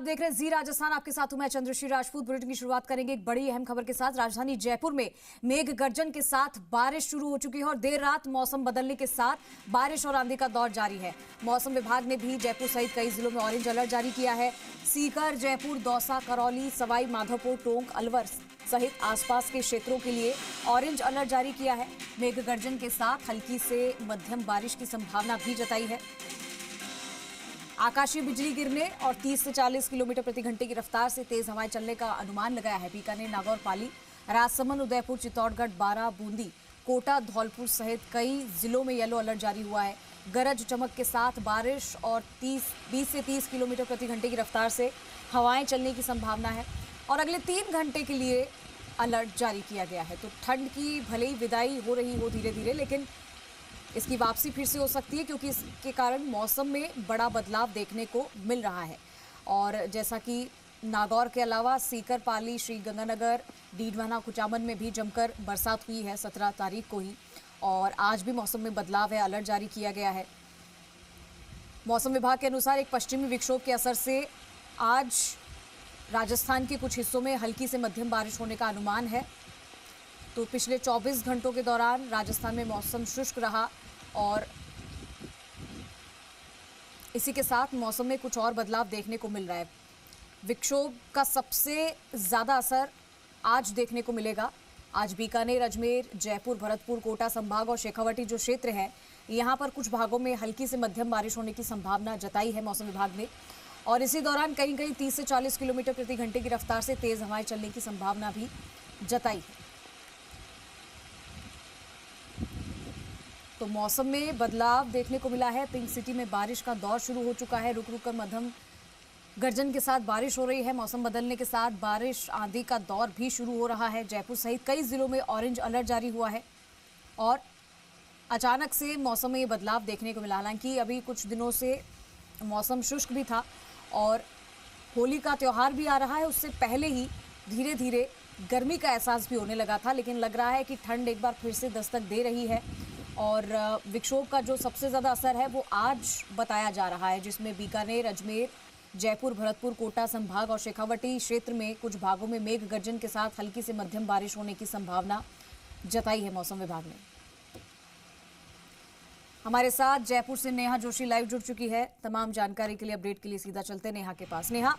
देख रहे हैं जी राजस्थान, आपके साथ हूं मैं चंद्रश्री राजपूत। बुलेटिन की शुरुआत करेंगे एक बड़ी अहम खबर के साथ। राजधानी जयपुर में मेघ गर्जन के साथ बारिश शुरू हो चुकी है और देर रात मौसम बदलने के साथ बारिश और आंधी का दौर जारी है। मौसम विभाग ने भी जयपुर सहित कई जिलों में ऑरेंज अलर्ट जारी किया है। सीकर, जयपुर, दौसा, करौली, सवाई माधोपुर, टोंक, अलवर सहित आसपास के क्षेत्रों के लिए ऑरेंज अलर्ट जारी किया है। मेघ गर्जन के साथ हल्की से मध्यम बारिश की संभावना भी जताई है। आकाशीय बिजली गिरने और 30 से 40 किलोमीटर प्रति घंटे की रफ्तार से तेज हवाएं चलने का अनुमान लगाया है। बीकानेर, नागौर, पाली, राजसमंद, उदयपुर, चित्तौड़गढ़, बारां, बूंदी, कोटा, धौलपुर सहित कई जिलों में येलो अलर्ट जारी हुआ है। गरज चमक के साथ बारिश और 20 से 30 किलोमीटर प्रति घंटे की रफ्तार से हवाएं चलने की संभावना है और अगले 3 घंटे के लिए अलर्ट जारी किया गया है। तो ठंड की भले ही विदाई हो रही हो धीरे धीरे, लेकिन इसकी वापसी फिर से हो सकती है क्योंकि इसके कारण मौसम में बड़ा बदलाव देखने को मिल रहा है। और जैसा कि नागौर के अलावा सीकर, पाली, श्रीगंगानगर, डीडवाना, कुचामन में भी जमकर बरसात हुई है 17 तारीख को ही। और आज भी मौसम में बदलाव है, अलर्ट जारी किया गया है। मौसम विभाग के अनुसार एक पश्चिमी विक्षोभ के असर से आज राजस्थान के कुछ हिस्सों में हल्की से मध्यम बारिश होने का अनुमान है। तो पिछले 24 घंटों के दौरान राजस्थान में मौसम शुष्क रहा और इसी के साथ मौसम में कुछ और बदलाव देखने को मिल रहा है। विक्षोभ का सबसे ज़्यादा असर आज देखने को मिलेगा। आज बीकानेर, अजमेर, जयपुर, भरतपुर, कोटा संभाग और शेखावटी जो क्षेत्र है, यहाँ पर कुछ भागों में हल्की से मध्यम बारिश होने की संभावना जताई है मौसम विभाग ने। और इसी दौरान कहीं कहीं 30 से 40 किलोमीटर प्रति घंटे की रफ्तार से तेज़ हवाएं चलने की संभावना भी जताई है। तो मौसम में बदलाव देखने को मिला है। पिंक सिटी में बारिश का दौर शुरू हो चुका है। रुक रुक कर मध्यम गर्जन के साथ बारिश हो रही है। मौसम बदलने के साथ बारिश, आंधी का दौर भी शुरू हो रहा है। जयपुर सहित कई जिलों में ऑरेंज अलर्ट जारी हुआ है और अचानक से मौसम में ये बदलाव देखने को मिला। हालांकि अभी कुछ दिनों से मौसम शुष्क भी था और होली का त्यौहार भी आ रहा है, उससे पहले ही धीरे धीरे गर्मी का एहसास भी होने लगा था। लेकिन लग रहा है कि ठंड एक बार फिर से दस्तक दे रही है और विक्षोभ का जो सबसे ज़्यादा असर है वो आज बताया जा रहा है, जिसमें बीकानेर, अजमेर, जयपुर, भरतपुर, कोटा संभाग और शेखावटी क्षेत्र में कुछ भागों में मेघ गर्जन के साथ हल्की से मध्यम बारिश होने की संभावना जताई है मौसम विभाग ने। हमारे साथ जयपुर से नेहा जोशी लाइव जुड़ चुकी है। तमाम जानकारी के लिए, अपडेट के लिए सीधा चलते नेहा के पास। नेहा,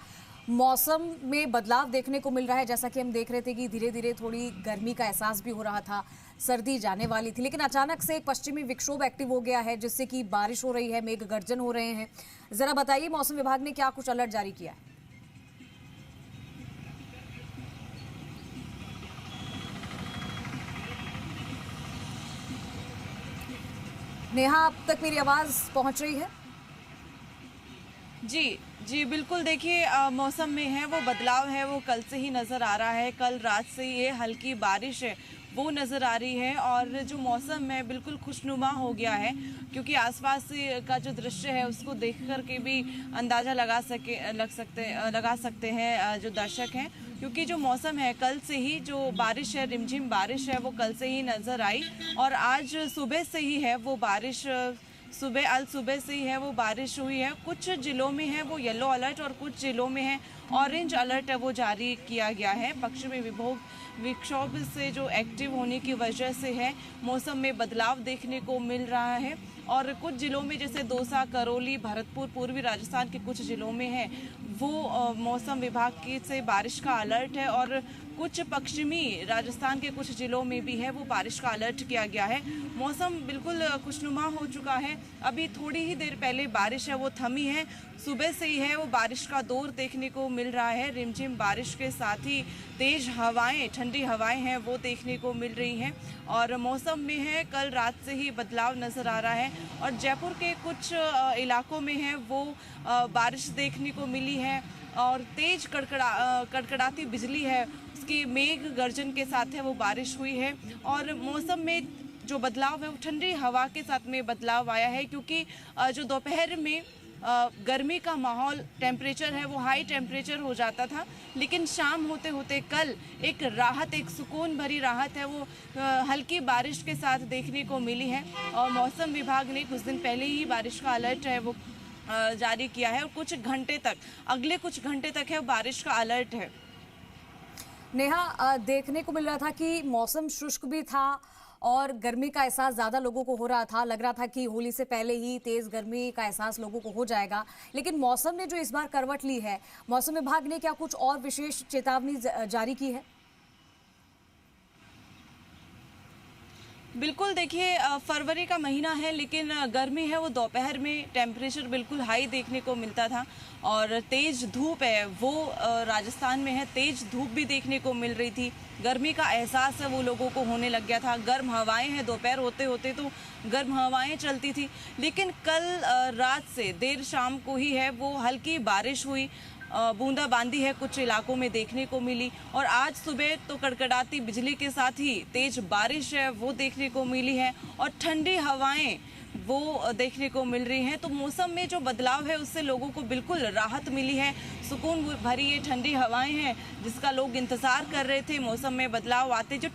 मौसम में बदलाव देखने को मिल रहा है। जैसा कि हम देख रहे थे कि धीरे धीरे थोड़ी गर्मी का एहसास भी हो रहा था, सर्दी जाने वाली थी, लेकिन अचानक से एक पश्चिमी विक्षोभ एक्टिव हो गया है जिससे कि बारिश हो रही है, मेघ गर्जन हो रहे हैं। जरा बताइए मौसम विभाग ने क्या कुछ अलर्ट जारी किया है? नेहा, अब तक मेरी आवाज पहुंच रही है? जी जी बिल्कुल। देखिए, मौसम में है वो बदलाव है वो कल से ही नज़र आ रहा है। कल रात से ये हल्की बारिश है वो नज़र आ रही है और जो मौसम है बिल्कुल खुशनुमा हो गया है, क्योंकि आसपास का जो दृश्य है उसको देख कर के भी अंदाज़ा लगा सकते हैं जो दर्शक हैं, क्योंकि जो मौसम है कल से ही जो बारिश है, रिमझिम बारिश है वो कल से ही नज़र आई और आज सुबह से ही है वो बारिश आज सुबह से ही है वो बारिश हुई है। कुछ जिलों में है वो येलो अलर्ट और कुछ जिलों में है ऑरेंज अलर्ट है वो जारी किया गया है। पश्चिमी विक्षोभ से जो एक्टिव होने की वजह से है मौसम में बदलाव देखने को मिल रहा है और कुछ जिलों में जैसे दौसा, करौली, भरतपुर, पूर्वी राजस्थान के कुछ जिलों में है वो मौसम विभाग की से बारिश का अलर्ट है और कुछ पश्चिमी राजस्थान के कुछ जिलों में भी है वो बारिश का अलर्ट किया गया है। मौसम बिल्कुल खुशनुमा हो चुका है। अभी थोड़ी ही देर पहले बारिश है वो थमी है, सुबह से ही है वो बारिश का दौर देखने को मिल रहा है। रिमझिम बारिश के साथ ही तेज हवाएं, ठंडी हवाएं हैं वो देखने को मिल रही हैं और मौसम में है कल रात से ही बदलाव नज़र आ रहा है और जयपुर के कुछ इलाकों में है वो बारिश देखने को मिली है और तेज कड़कड़ाती बिजली है, उसकी मेघ गर्जन के साथ है वो बारिश हुई है और मौसम में जो बदलाव है वो ठंडी हवा के साथ में बदलाव आया है, क्योंकि जो दोपहर में गर्मी का माहौल, टेम्परेचर है वो हाई टेम्परेचर हो जाता था, लेकिन शाम होते होते कल एक राहत, एक सुकून भरी राहत है वो हल्की बारिश के साथ देखने को मिली है और मौसम विभाग ने कुछ दिन पहले ही बारिश का अलर्ट है वो जारी किया है और कुछ घंटे तक, अगले कुछ घंटे तक है बारिश का अलर्ट है। नेहा, देखने को मिल रहा था कि मौसम शुष्क भी था और गर्मी का एहसास ज़्यादा लोगों को हो रहा था। लग रहा था कि होली से पहले ही तेज़ गर्मी का एहसास लोगों को हो जाएगा, लेकिन मौसम ने जो इस बार करवट ली है, मौसम विभाग ने क्या कुछ और विशेष चेतावनी जारी की है? बिल्कुल, देखिए फरवरी का महीना है लेकिन गर्मी है वो दोपहर में टेम्परेचर बिल्कुल हाई देखने को मिलता था और तेज़ धूप है वो राजस्थान में है, तेज़ धूप भी देखने को मिल रही थी। गर्मी का एहसास है वो लोगों को होने लग गया था। गर्म हवाएं हैं, दोपहर होते होते तो गर्म हवाएं चलती थी, लेकिन कल रात से देर शाम को ही है वो हल्की बारिश हुई, बूंदाबांदी है कुछ इलाकों में देखने को मिली और आज सुबह तो कड़कड़ाती बिजली के साथ ही तेज बारिश है वो देखने को मिली है और ठंडी हवाएं वो देखने को मिल रही हैं। तो मौसम में जो बदलाव है उससे लोगों को बिल्कुल राहत मिली है। सुकून भरी ये ठंडी हवाएं हैं जिसका लोग इंतज़ार कर रहे थे। मौसम में बदलाव आते जो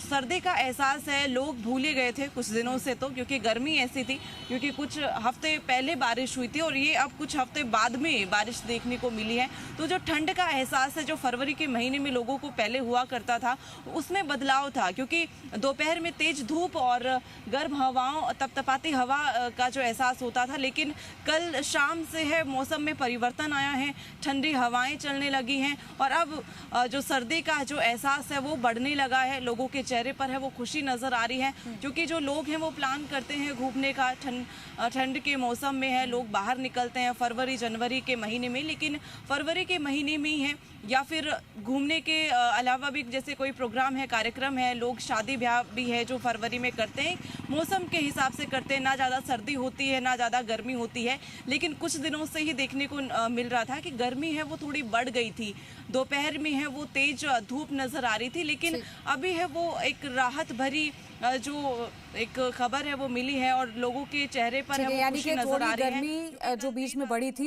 सर्दी का एहसास है लोग भूले गए थे कुछ दिनों से, तो क्योंकि गर्मी ऐसी थी, क्योंकि कुछ हफ्ते पहले बारिश हुई थी और ये अब कुछ हफ्ते बाद में बारिश देखने को मिली है। तो जो ठंड का एहसास है जो फरवरी के महीने में लोगों को पहले हुआ करता था उसमें बदलाव था, क्योंकि दोपहर में तेज धूप और गर्म हवाओं तपतपाती हवा का जो एहसास होता था, लेकिन कल शाम से है मौसम में परिवर्तन आया है, ठंडी हवाएं चलने लगी हैं और अब जो सर्दी का जो एहसास है वो बढ़ने लगा है। लोगों के चेहरे पर है वो खुशी नज़र आ रही है, क्योंकि जो लोग हैं वो प्लान करते हैं घूमने का, ठंड के मौसम में है लोग बाहर निकलते हैं फरवरी जनवरी के महीने में, लेकिन फरवरी के महीने में ही है या फिर घूमने के अलावा भी जैसे कोई प्रोग्राम है, कार्यक्रम है, लोग शादी ब्याह भी है जो फरवरी में करते हैं, मौसम के हिसाब से करते हैं। ना ज़्यादा सर्दी होती है ना ज़्यादा गर्मी होती है, लेकिन कुछ दिनों से ही देखने को मिल रहा था कि गर्मी है वो थोड़ी बढ़ गई थी, दोपहर में है वो तेज धूप नज़र आ रही थी, लेकिन अभी है वो एक राहत भरी जो एक खबर है वो मिली है और लोगों के चेहरे पर है वो खुशी नज़र आ रही है। गर्मी जो बीच में बढ़ी थी